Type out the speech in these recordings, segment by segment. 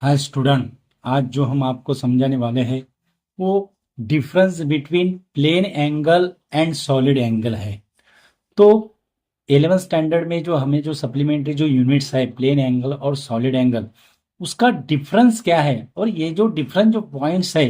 Hi student, आज जो हम आपको समझाने वाले हैं वो difference between plane angle and solid angle है। तो 11th स्टैंडर्ड में जो हमें जो सप्लीमेंट्री जो यूनिट्स है प्लेन एंगल और सॉलिड एंगल, उसका डिफरेंस क्या है और ये जो डिफरेंट जो पॉइंट्स है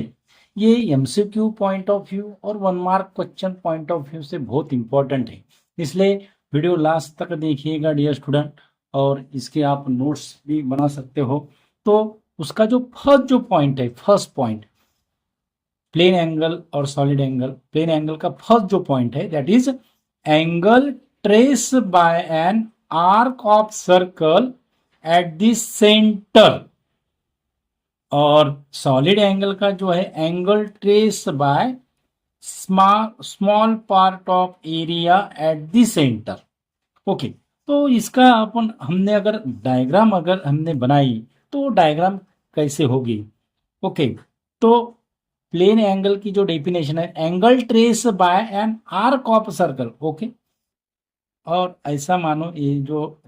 ये एमसीक्यू पॉइंट ऑफ व्यू और 1 mark question point of view से बहुत इंपॉर्टेंट है। इसलिए वीडियो लास्ट तक देखिएगा डियर स्टूडेंट, और इसके आप नोट्स भी बना सकते हो। तो उसका जो फर्स्ट जो पॉइंट है, फर्स्ट पॉइंट प्लेन एंगल और सॉलिड एंगल, प्लेन एंगल का फर्स्ट जो पॉइंट है that is angle trace by an arc of circle at the centre, और सॉलिड एंगल का जो है angle trace by small part of area at the centre. Okay, तो इसका अपन हमने अगर डायग्राम अगर हमने बनाई तो डायग्राम कैसे होगी। ओके, तो प्लेन एंगल की जो डेफिनेशन है angle trace by an arc of circle. Okay, और ऐसा मानो ये जो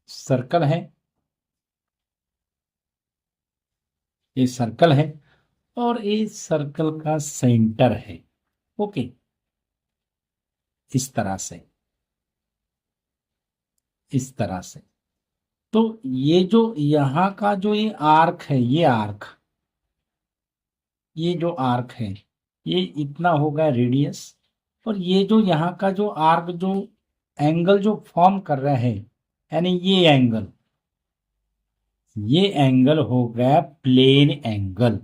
सर्कल है, ये सर्कल है और ये सर्कल का सेंटर है। ओके, इस तरह से, इस तरह से। तो ये जो यहाँ का जो ये आर्क है, ये आर्क, ये जो आर्क है ये इतना होगा रेडियस, और ये जो यहाँ का जो आर्क जो एंगल जो फॉर्म कर रहा है यानी ये एंगल हो गया प्लेन एंगल।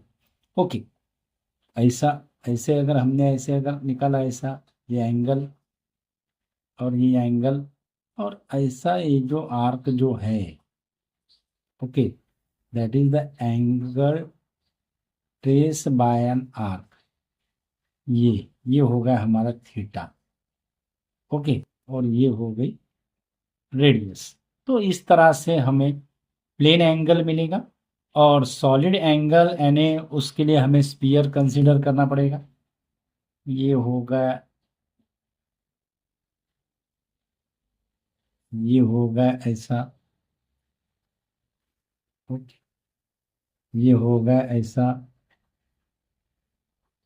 ओके, ऐसा ऐसे अगर हमने ऐसे अगर निकाला ऐसा ये एंगल और ये एंगल, और ऐसा ये जो आर्क जो है, okay, that is the angle trace by an arc. ये हो गया हमारा थीटा। ओके, और ये हो गई रेडियस। तो इस तरह से हमें प्लेन एंगल मिलेगा, और सॉलिड एंगल यानी उसके लिए हमें स्फीयर कंसीडर करना पड़ेगा। ये होगा, ये होगा ऐसा। ओके, ये होगा ऐसा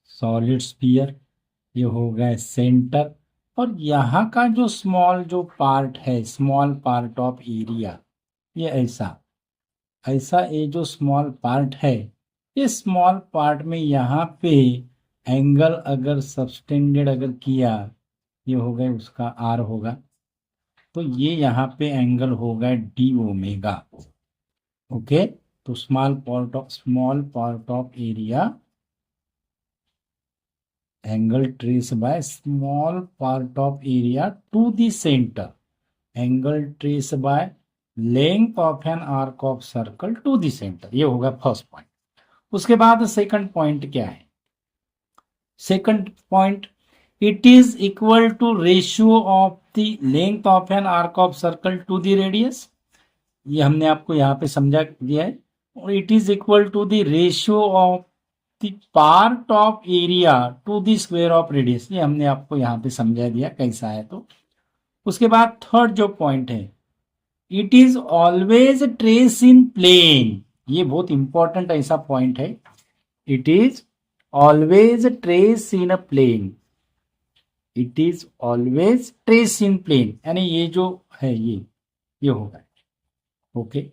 सॉलिड स्फीयर, ये होगा सेंटर, और यहाँ का जो स्मॉल जो पार्ट है, स्मॉल पार्ट ऑफ एरिया, ये ऐसा ऐसा ये जो स्मॉल पार्ट है, ये स्मॉल पार्ट में यहाँ पे एंगल अगर सबटेंडेड अगर किया, ये हो गया उसका आर होगा, तो ये यहाँ पे एंगल होगा डी ओमेगा। ओके, तो small part of area angle trace by small part of area to the centre, angle trace by length of an arc of circle to the centre. ये होगा first point. उसके बाद second point क्या है? Second point, it is equal to ratio of the length of an arc of circle to the radius. ये हमने आपको यहाँ पे समझा दिया है। और it is equal to the ratio of the part of area to the square of radius. ये हमने आपको यहाँ पे समझा दिया कैसा है। तो उसके बाद थर्ड जो पॉइंट है, it is always trace in plane. ये बहुत इंपॉर्टेंट ऐसा पॉइंट है। It is always trace in a plane, it is always trace in plane, यानी ये जो है ये होगा। Okay,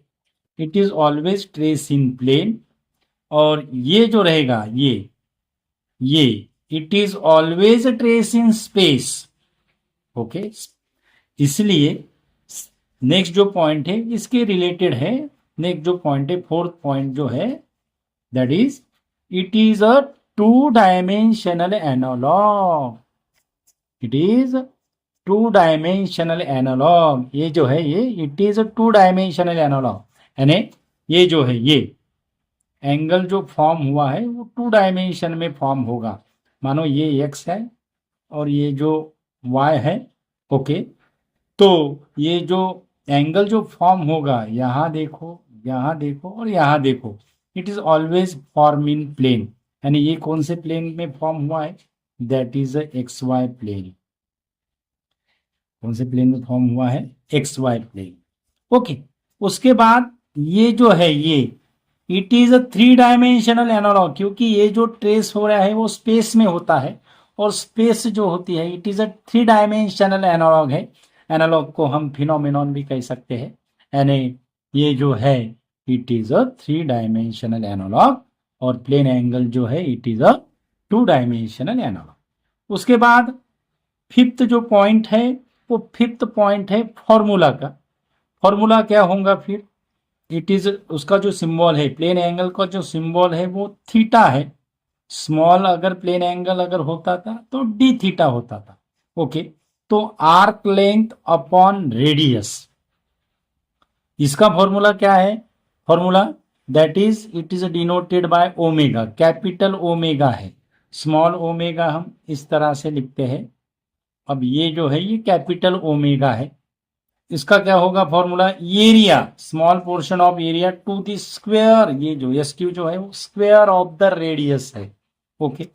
it is always trace in plane, और ये जो रहेगा ये it is always trace in space. Okay, इसलिए नेक्स्ट जो पॉइंट है इसके रिलेटेड है। नेक्स्ट जो पॉइंट है, फोर्थ पॉइंट जो है, that is it is a two dimensional analogue. It is two dimensional analogue. ये जो है ये it is a two dimensional analogue, यानी ये जो है ये एंगल जो फॉर्म हुआ है वो टू डायमेंशन में फॉर्म होगा। मानो ये एक्स है और ये जो वाई है। ओके, तो ये जो एंगल जो फॉर्म होगा, यहाँ देखो, यहाँ देखो और यहाँ देखो, it is always form in plane. यानी ये कौन से प्लेन में फॉर्म हुआ है? That is X Y plane. कौन से प्लेन में फॉर्म हुआ है? X Y plane. ओके, उसके बाद ये जो है it is a 3 dimensional analogue, क्योंकि ये जो ट्रेस हो रहा है वो स्पेस में होता है, और स्पेस जो होती है it is a 3 dimensional analogue है। एनालॉग को हम फिनोमिनॉन भी कह सकते हैं, यानी ये जो है it is a 3 dimensional analogue, और प्लेन एंगल जो है it is a 2 dimensional analogue. उसके बाद फिफ्थ जो पॉइंट है वो फिफ्थ पॉइंट है फॉर्मूला का। फॉर्मूला क्या होगा फिर, इट इज उसका जो सिंबल है, प्लेन एंगल का जो सिंबल है वो थीटा है। स्मॉल अगर प्लेन एंगल अगर होता था तो डी थीटा होता था। ओके, तो आर्क लेंथ अपॉन रेडियस, इसका फॉर्मूला क्या है? Formula that is it is denoted by omega, capital omega है, स्मॉल ओमेगा हम इस तरह से लिखते हैं। अब ये जो है ये कैपिटल ओमेगा है, इसका क्या होगा formula, area small portion of area to the square, ये जो एस क्यू जो है वो स्क्वायर ऑफ द रेडियस है। ओके,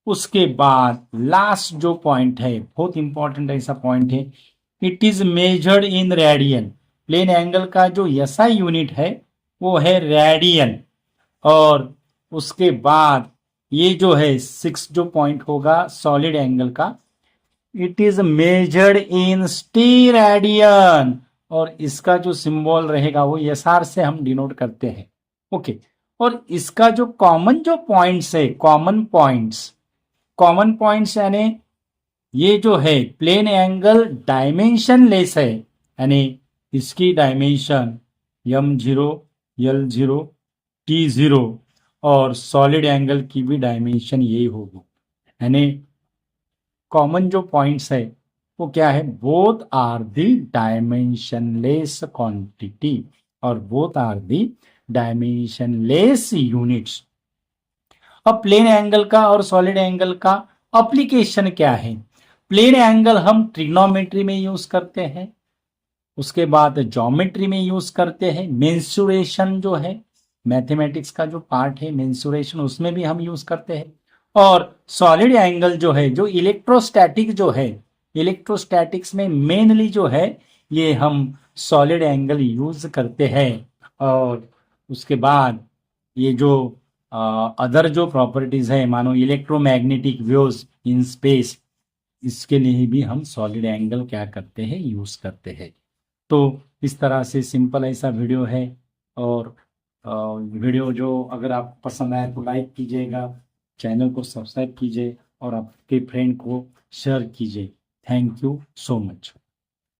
उसके बाद लास्ट जो पॉइंट है बहुत इंपॉर्टेंट ऐसा पॉइंट है, it is measured in radian. Plane angle का जो एसआई यूनिट है वो है रेडियन। और उसके बाद ये जो है सिक्स जो पॉइंट होगा सॉलिड एंगल का, इट इज मेजर्ड इन स्टीरेडियन, और इसका जो सिंबल रहेगा वो एस आर से हम डिनोट करते हैं। ओके, और इसका जो पॉइंट्स है, कॉमन पॉइंट्स यानी ये जो है प्लेन एंगल डायमेंशन लेस है, यानी इसकी डायमेंशन m0, l0, t0, और सॉलिड एंगल की भी डायमेंशन यही होगी। यानी कॉमन जो पॉइंट्स है वो क्या है, both are the dimensionless quantity और both are the dimensionless units. अब प्लेन एंगल का और सॉलिड एंगल का एप्लीकेशन क्या है? प्लेन एंगल हम ट्रिग्नोमेट्री में यूज करते हैं, उसके बाद ज्योमेट्री में यूज करते हैं, मेंसुरेशन जो है मैथमेटिक्स का जो पार्ट है मेंसुरेशन उसमें भी हम यूज करते हैं। और सॉलिड एंगल जो है, जो इलेक्ट्रोस्टैटिक जो है, इलेक्ट्रोस्टैटिक्स में मेनली जो है ये हम सॉलिड एंगल यूज करते हैं। और उसके बाद ये जो अदर जो प्रॉपर्टीज है, मानो इलेक्ट्रोमैग्नेटिक वेव्स इन स्पेस, इसके लिए भी हम सॉलिड एंगल क्या करते हैं, यूज करते हैं। तो इस तरह से सिंपल ऐसा वीडियो है। और वीडियो जो अगर आपको पसंद आए तो लाइक कीजिएगा, चैनल को सब्सक्राइब कीजिए और आपके फ्रेंड को शेयर कीजिए। Thank you so much.